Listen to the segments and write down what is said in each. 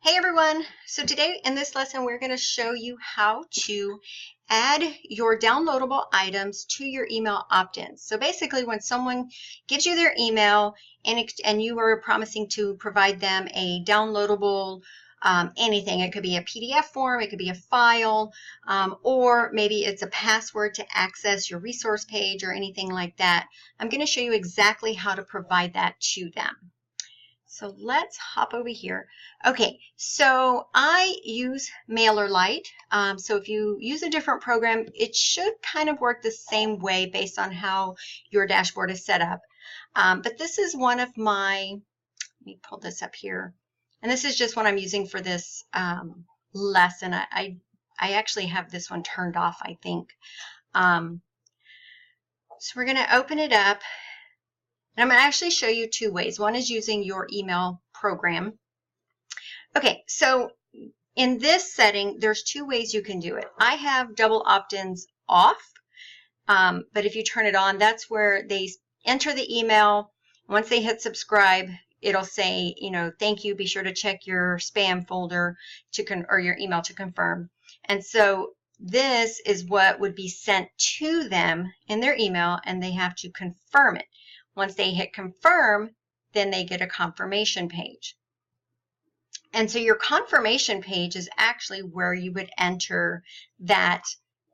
Hey everyone! So today in this lesson we're going to show you how to add your downloadable items to your email opt-ins. So basically when someone gives you their email and you are promising to provide them a downloadable anything, it could be a PDF form, it could be a file, or maybe it's a password to access your resource page or anything like that. I'm going to show you exactly how to provide that to them. So let's hop over here. Okay, so I use MailerLite. So if you use a different program, it should kind of work the same way based on how your dashboard is set up. But this is one of my, let me pull this up here. And this is just what I'm using for this lesson. I actually have this one turned off, I think. So we're going to open it up. And I'm going to actually show you two ways. One is using your email program. Okay, so in this setting, there's two ways you can do it. I have double opt-ins off, but if you turn it on, that's where they enter the email. Once they hit subscribe, it'll say, you know, thank you, be sure to check your spam folder or your email to confirm. And so this is what would be sent to them in their email, and they have to confirm it. Once they hit confirm, then they get a confirmation page. And so your confirmation page is actually where you would enter that,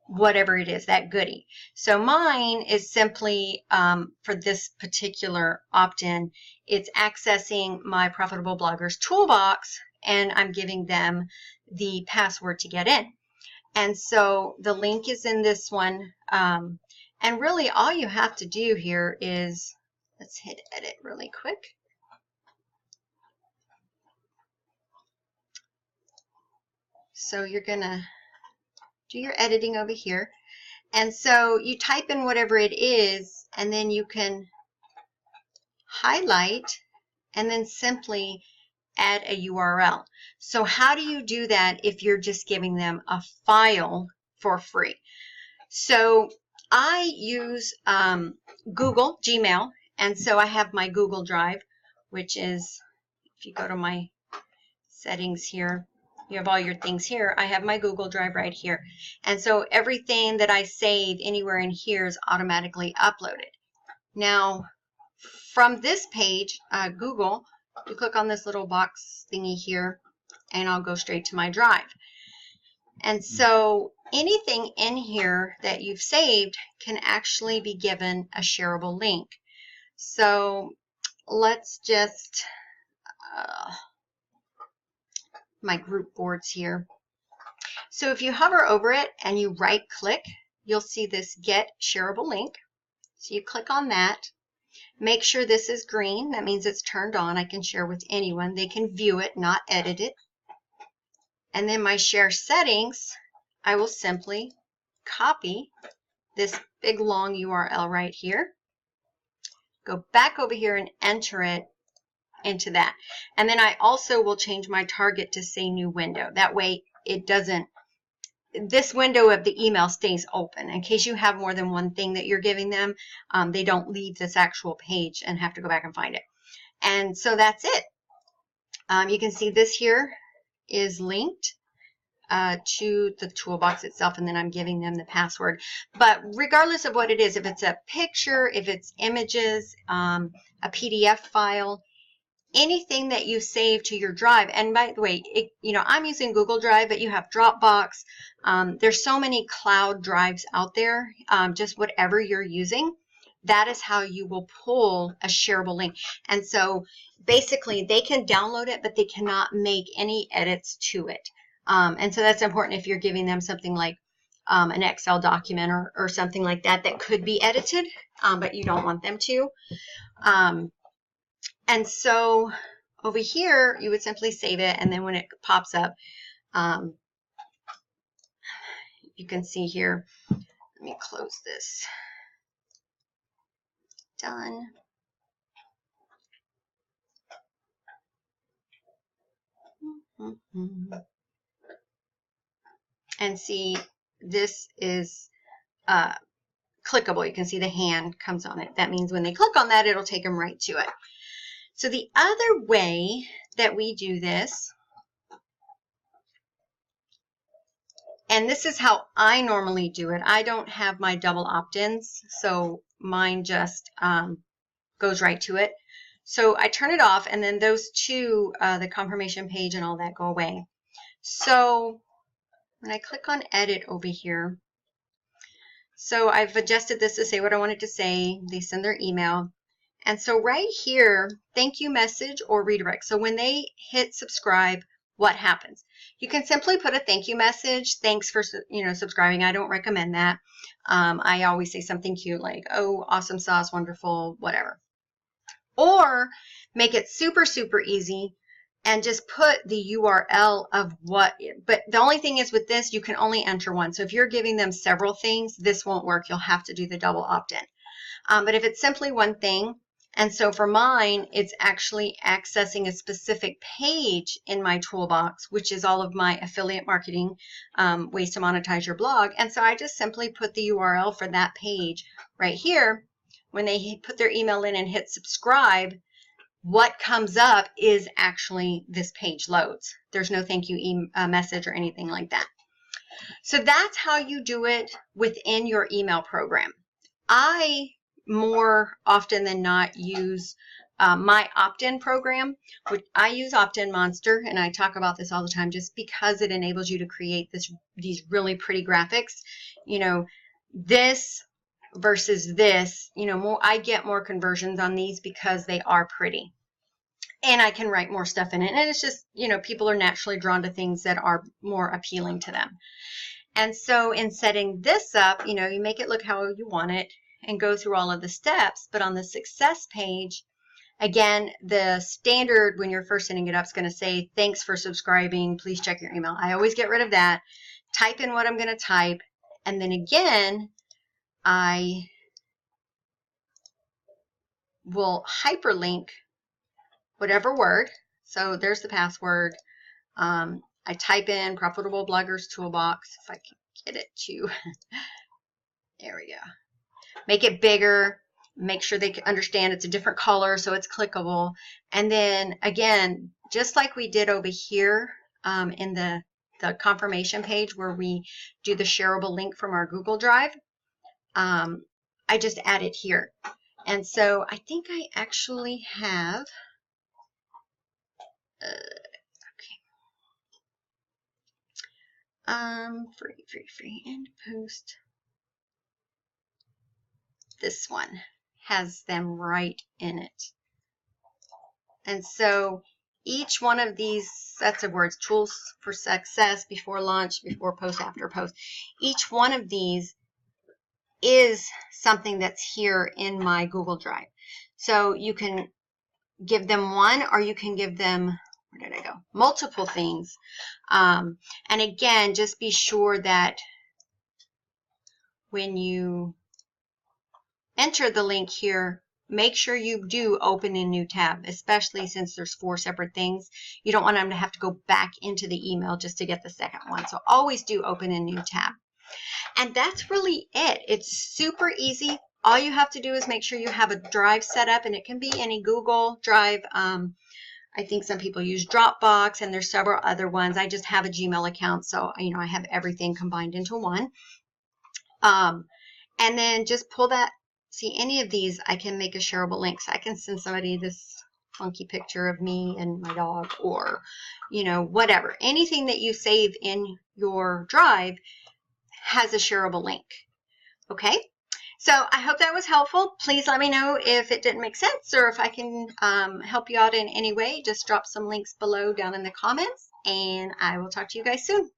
whatever it is, that goodie. So mine is simply, for this particular opt-in, it's accessing my Profitable Bloggers Toolbox, and I'm giving them the password to get in. And so the link is in this one. And really all you have to do here is, let's hit edit really quick. So you're going to do your editing over here. And so you type in whatever it is, and then you can highlight and then simply add a URL. So how do you do that if you're just giving them a file for free? So I use Google Gmail. And so I have my Google Drive, which is, if you go to my settings here, you have all your things here. I have my Google Drive right here. And so everything that I save anywhere in here is automatically uploaded. Now, from this page, Google, you click on this little box thingy here, and I'll go straight to my drive. And so anything in here that you've saved can actually be given a shareable link. So let's just, my group boards here. So if you hover over it and you right click, you'll see this Get Shareable Link. So you click on that. Make sure this is green. That means it's turned on. I can share with anyone. They can view it, not edit it. And then my share settings, I will simply copy this big long URL right here. Go back over here and enter it into that. And then I also will change my target to say new window. That way it doesn't, this window of the email stays open. In case you have more than one thing that you're giving them, they don't leave this actual page and have to go back and find it. And so that's it. You can see this here is linked to the toolbox itself, and then I'm giving them the password. But regardless of what it is, if it's a picture, if it's images, a PDF file, anything that you save to your drive, and by the way, you know, I'm using Google Drive, but you have Dropbox. There's so many cloud drives out there, just whatever you're using. That is how you will pull a shareable link. And so basically they can download it, but they cannot make any edits to it. And so that's important if you're giving them something like an Excel document or something like that that could be edited, but you don't want them to. And so over here, you would simply save it, and then when it pops up, you can see here, let me close this. Done. And see, this is clickable. You can see the hand comes on it. That means when they click on that, it'll take them right to it. So the other way that we do this And this is how I normally do it. I don't have my double opt-ins, so mine just goes right to it. So I turn it off, and then those two, the confirmation page and all that, go away. So when I click on edit over here, so I've adjusted this to say what I wanted to say. They send their email. And so right here, thank you message or redirect. So when they hit subscribe, what happens? You can simply put a thank you message. Thanks for subscribing. I don't recommend that. I always say something cute like, oh, awesome sauce, wonderful, whatever. Or make it super, super easy and just put the URL of what, but the only thing is with this, you can only enter one. So if you're giving them several things, this won't work. You'll have to do the double opt-in. But if it's simply one thing, and so for mine, it's actually accessing a specific page in my toolbox, which is all of my affiliate marketing ways to monetize your blog. And so I just simply put the URL for that page right here. When they put their email in and hit subscribe, what comes up is actually this page loads. There's no thank you message or anything like that. So that's how you do it within your email program. I more often than not use my opt-in program, which I use Opt-in Monster, and I talk about this all the time just because it enables you to create these really pretty graphics. This versus this, I get more conversions on these because they are pretty. And I can write more stuff in it. And it's just, people are naturally drawn to things that are more appealing to them. And so in setting this up, you make it look how you want it and go through all of the steps. But on the success page, again, the standard when you're first setting it up is going to say, thanks for subscribing. Please check your email. I always get rid of that. Type in what I'm going to type. And then again, I will hyperlink whatever word. So there's the password. I type in Profitable Bloggers Toolbox, if I can get it to, there we go. Make it bigger, make sure they can understand it's a different color so it's clickable. And then again, just like we did over here in the confirmation page where we do the shareable link from our Google Drive, I just add it here. And so I think I actually have, free and post. This one has them right in it. And so each one of these sets of words, tools for success, before launch, before post, after post, each one of these is something that's here in my Google Drive. So you can give them one, or you can give them, where did I go? Multiple things. And again, just be sure that when you enter the link here, make sure you do open a new tab, especially since there's 4 separate things. You don't want them to have to go back into the email just to get the second one. So always do open a new tab. And that's really it. It's super easy. All you have to do is make sure you have a drive set up, and it can be any Google Drive. I think some people use Dropbox, and there's several other ones. I just have a Gmail account, so I have everything combined into one. And then just pull that. See, any of these, I can make a shareable link. So I can send somebody this funky picture of me and my dog, or whatever. Anything that you save in your Drive has a shareable link. Okay, so I hope that was helpful. Please let me know if it didn't make sense, or if I can help you out in any way. Just drop some links below down in the comments, and I will talk to you guys soon.